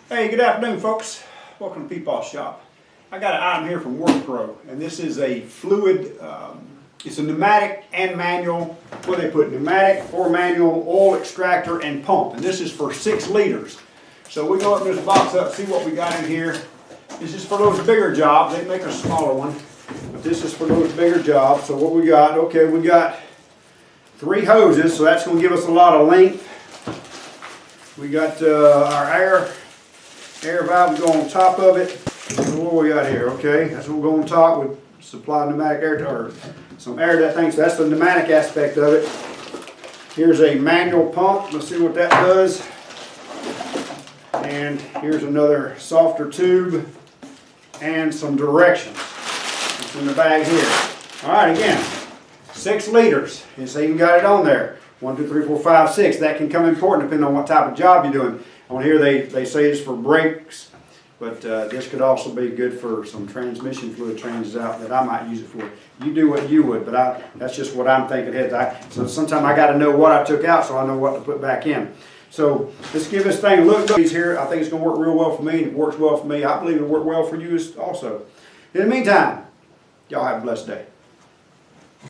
Hey, good afternoon, folks. Welcome to Peepaw's Shop. I got an item here from WORKPRO, and this is a fluid, it's a pneumatic and manual. What they put, pneumatic or manual, oil extractor and pump. And this is for 6 liters. So we go up this box up, see what we got in here. This is for those bigger jobs. They make a smaller one, but this is for those bigger jobs. So what we got, okay, we got 3 hoses, so that's going to give us a lot of length. We got our air valve go on top of it. What we got here, okay? That's what we go on top with supply pneumatic air, or some air to that thing. So that's the pneumatic aspect of it. Here's a manual pump. Let's see what that does. And here's another softer tube and some directions. It's in the bag here. All right, again, 6 liters. It's even got it on there. 1, 2, 3, 4, 5, 6. That can come important depending on what type of job you're doing. On here they say it's for brakes, but this could also be good for some transmission fluid changes out that I might use it for. You do what you would, but that's just what I'm thinking ahead. So sometimes I got to know what I took out so I know what to put back in. So let's give this thing a look. These here, I think it's going to work real well for me. It works well for me. I believe it'll work well for you also. In the meantime, y'all have a blessed day.